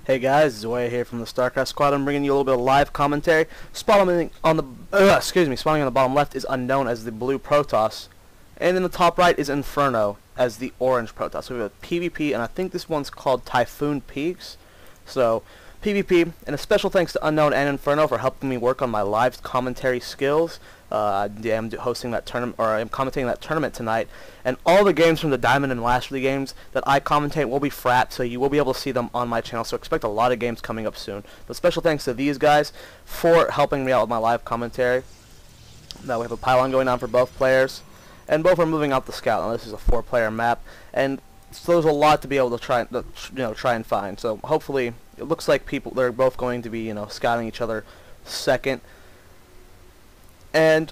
Hey guys, Zoya here from the Starcraft Squad. I'm bringing you a little bit of live commentary. Spawning on the bottom left is Unknown as the blue protoss, and in the top right is Inferno as the orange protoss. So we have a PvP, and I think this one's called Typhon Peaks. So PvP, and a special thanks to Unknown and Inferno for helping me work on my live commentary skills. I am hosting that tournament, or I am commentating that tournament tonight, and all the games from the Diamond and Lastly games that I commentate will be frat, so you will be able to see them on my channel. So expect a lot of games coming up soon. But special thanks to these guys for helping me out with my live commentary. Now we have a pylon going on for both players, and both are moving out the scout. Now this is a 4-player map, and so there's a lot to be able to try and find. So hopefully it looks like they're both going to be scouting each other second. And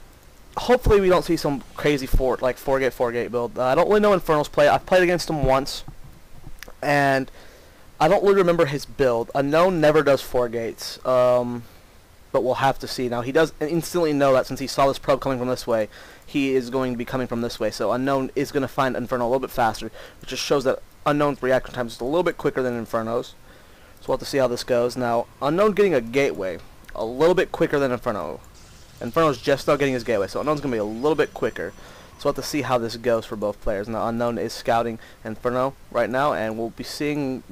hopefully we don't see some crazy 4-gate build. I don't really know Inferno's play. I've played against him once, and I don't really remember his build. Unknown never does 4 gates, but we'll have to see. Now he does instantly know that since he saw this probe coming from this way, he is going to be coming from this way. So Unknown is going to find Inferno a little bit faster, which just shows that Unknown's reaction time is just a little bit quicker than Inferno's. So we'll have to see how this goes. Now Unknown getting a gateway a little bit quicker than Inferno. Inferno's just now getting his gateway, so Unknown's going to be a little bit quicker. So we'll have to see how this goes for both players. Now Unknown is scouting Inferno right now, and we'll be seeing,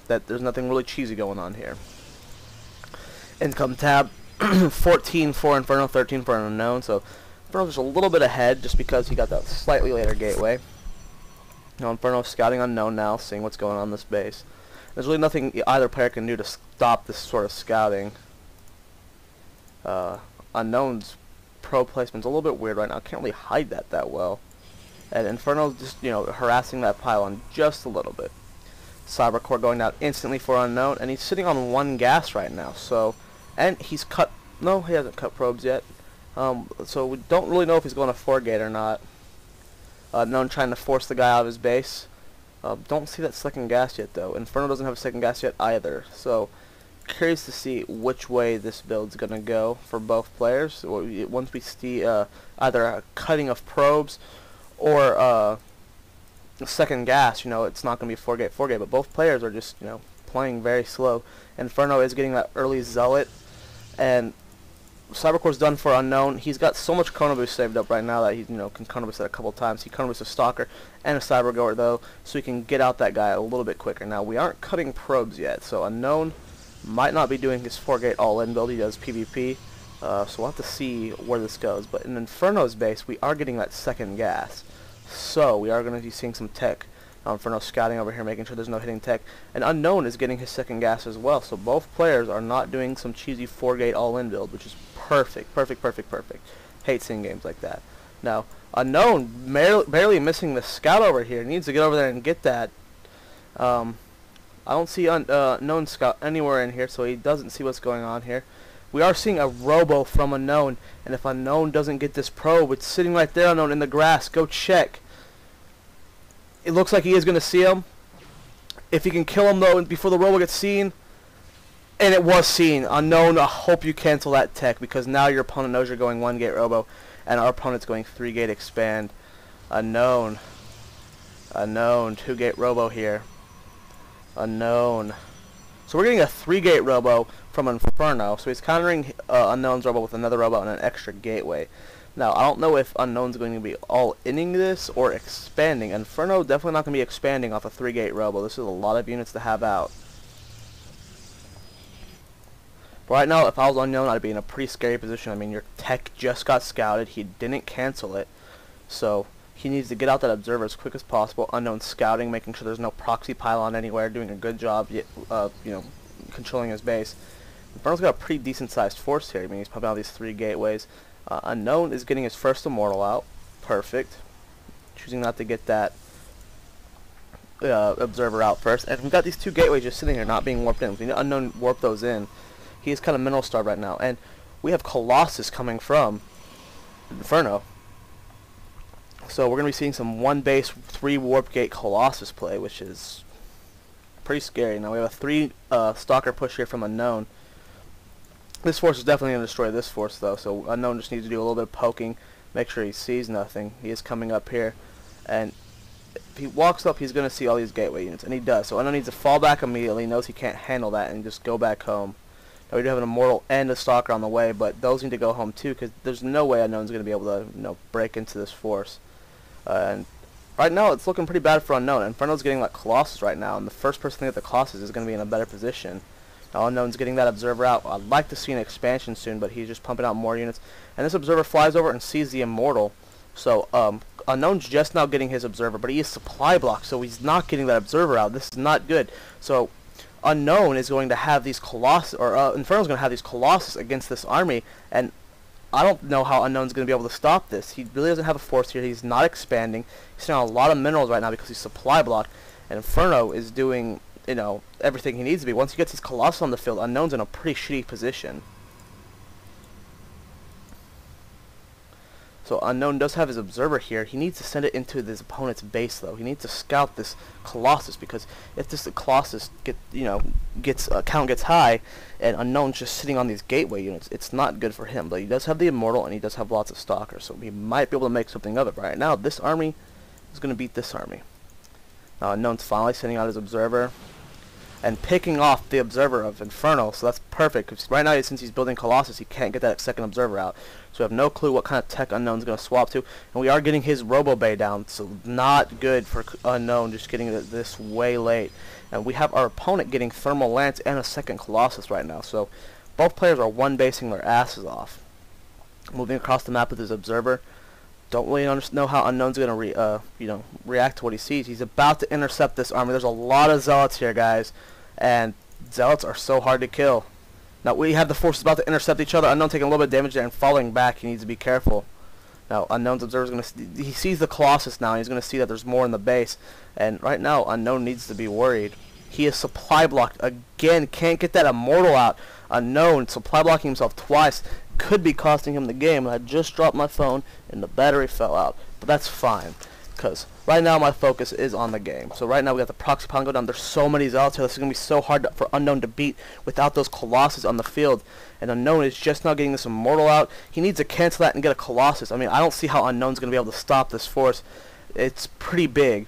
that there's nothing really cheesy going on here. Income tab, 14 for Inferno, 13 for Unknown, so Inferno's just a little bit ahead just because he got that slightly later gateway. Now Inferno's scouting Unknown now, seeing what's going on in this base. There's really nothing either player can do to stop this sort of scouting. Unknown's probe placement's a little bit weird right now. Can't really hide that well. And Inferno's just, harassing that pylon just a little bit. Cybercore going down instantly for Unknown, and he's sitting on 1 gas right now. So, and he's cut, no, he hasn't cut probes yet. So we don't really know if he's going to 4-gate or not. Unknown trying to force the guy out of his base. Don't see that second gas yet though. Inferno doesn't have a second gas yet either. So curious to see which way this build's gonna go for both players. Once we see either a cutting of probes or a second gas, it's not gonna be 4-gate, but both players are just playing very slow. Inferno is getting that early zealot, and Cybercore's done for Unknown. He's got so much Chrono Boost saved up right now that he can Chrono Boost that a couple times. He Chrono Boosts a Stalker and a Cybergoer though, so he can get out that guy a little bit quicker. Now we aren't cutting probes yet, so Unknown might not be doing his 4-gate all-in build. He does PvP, so we'll have to see where this goes. But in Inferno's base, we are getting that second gas, so we are going to be seeing some tech. Inferno scouting over here, making sure there's no hitting tech, and Unknown is getting his second gas as well. So both players are not doing some cheesy 4-gate all-in build, which is perfect. Hate seeing games like that. Now Unknown barely missing the scout over here. Needs to get over there and get that. I don't see Unknown scout anywhere in here, so he doesn't see what's going on here. We are seeing a robo from Unknown, and if Unknown doesn't get this probe, it's sitting right there, Unknown, in the grass. Go check. It looks like he is going to see him. If he can kill him, though, before the robo gets seen, and it was seen. Unknown, I hope you cancel that tech, because now your opponent knows you're going 1-gate robo, and our opponent's going 3-gate expand. Unknown, 2-gate robo here. Unknown. So we're getting a 3-gate robo from Inferno, so he's countering Unknown's robo with another robo and an extra gateway. Now I don't know if Unknown's going to be all-inning this or expanding. Inferno definitely not going to be expanding off a 3-gate robo. This is a lot of units to have out. But right now, if I was Unknown, I'd be in a pretty scary position. I mean, your tech just got scouted. He didn't cancel it, so he needs to get out that observer as quick as possible. Unknown scouting, making sure there's no proxy pylon anywhere, doing a good job, controlling his base. Inferno's got a pretty decent-sized force here. I mean, he's popping out these 3 gateways. Unknown is getting his first Immortal out. Perfect. Choosing not to get that observer out first. And we've got these 2 gateways just sitting here, not being warped in. We need Unknown warp those in. He is kind of mineral starved right now. And we have Colossus coming from Inferno. So we're going to be seeing some 1-base, 3 warp gate Colossus play, which is pretty scary. Now we have a 3 Stalker push here from Unknown. This force is definitely going to destroy this force though, so Unknown just needs to do a little bit of poking, make sure he sees nothing. He is coming up here, and if he walks up, he's going to see all these gateway units, and he does. So Unknown needs to fall back immediately. He knows he can't handle that, and just go back home. Now we do have an Immortal and a Stalker on the way, but those need to go home too, because there's no way Unknown's going to be able to, break into this force. And right now, it's looking pretty bad for Unknown. Inferno's getting like Colossus right now, and the first person to get the Colossus is going to be in a better position. Now Unknown's getting that Observer out. I'd like to see an expansion soon, but he's just pumping out more units. And this Observer flies over and sees the Immortal. So Unknown's just now getting his Observer, but he is supply blocked, so he's not getting that Observer out. This is not good. So Unknown is going to have these Colossus, or Inferno's going to have these Colossus against this army, and I don't know how Unknown's going to be able to stop this. He really doesn't have a force here. He's not expanding. He's doing a lot of minerals right now because he's supply blocked, and Inferno is doing, everything he needs to be. Once he gets his Colossus on the field, Unknown's in a pretty shitty position. So Unknown does have his Observer here. He needs to send it into his opponent's base, though. He needs to scout this Colossus, because if this Colossus count gets high, and Unknown's just sitting on these gateway units, it's not good for him. But he does have the Immortal, and he does have lots of Stalkers, so he might be able to make something of it. But right now, this army is going to beat this army. Now Unknown's finally sending out his Observer and picking off the Observer of Inferno, so that's perfect, because right now, since he's building Colossus, he can't get that second Observer out. So we have no clue what kind of tech Unknown's going to swap to, and we are getting his Robo Bay down, so not good for Unknown, just getting this way late. And we have our opponent getting Thermal Lance and a second Colossus right now, so both players are one-basing their asses off. Moving across the map with his Observer. Don't really know how Unknown's going to react to what he sees. He's about to intercept this army. There's a lot of Zealots here, guys, and Zealots are so hard to kill. Now we have the forces about to intercept each other. Unknown taking a little bit of damage there and falling back. He needs to be careful. Now Unknown's Observer is going to he sees the Colossus now, and he's going to see that there's more in the base. And right now Unknown needs to be worried. He is supply blocked again. Can't get that Immortal out. Unknown supply blocking himself twice. Could be costing him the game. I just dropped my phone and the battery fell out, but that's fine, because right now my focus is on the game. So right now we got the proxy pylon go down. There's so many Zealots here. This is going to be so hard for Unknown to beat without those Colossus on the field, and Unknown is just now getting this Immortal out. He needs to cancel that and get a Colossus. I mean, I don't see how Unknown's going to be able to stop this force. It's pretty big.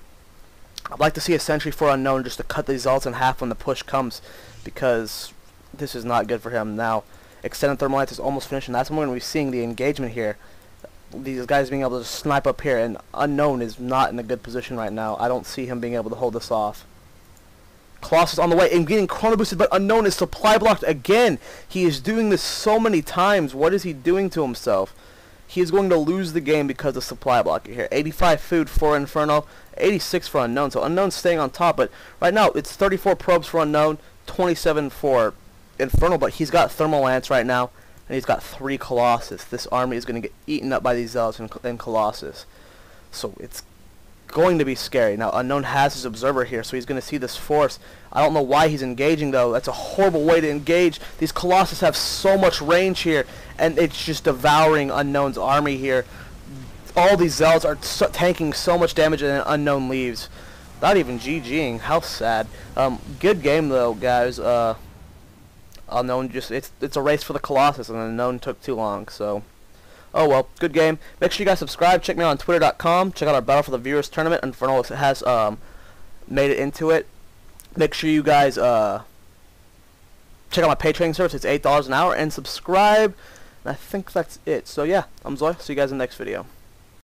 I'd like to see a sentry for Unknown just to cut these Zealots in half when the push comes, because this is not good for him. Now Extended Thermal Lance is almost finished, and that's when we're going to be seeing the engagement here. These guys being able to just snipe up here, and Unknown is not in a good position right now. I don't see him being able to hold this off. Colossus on the way and getting chrono boosted, but Unknown is supply blocked again. He is doing this so many times. What is he doing to himself? He is going to lose the game because of supply blocking here. 85 food for Inferno, 86 for Unknown. So Unknown's staying on top, but right now it's 34 probes for Unknown, 27 for Inferno, but he's got Thermal Lance right now, and he's got 3 Colossus. This army is going to get eaten up by these Zealots and Colossus. So it's going to be scary. Now Unknown has his Observer here, so he's going to see this force. I don't know why he's engaging, though. That's a horrible way to engage. These Colossus have so much range here, and it's just devouring Unknown's army here. All these Zealots are tanking so much damage, and then Unknown leaves. Not even GGing. How sad. Good game, though, guys. Unknown it's a race for the Colossus, and Unknown took too long, so oh well, good game. Make sure you guys subscribe. Check me out on twitter.com. Check out our Battle for the Viewers tournament. Inferno has made it into it. Make sure you guys check out my pay trading service. It's $8 an hour, and subscribe. And I think that's it. So yeah, I'm Zoe. See you guys in the next video.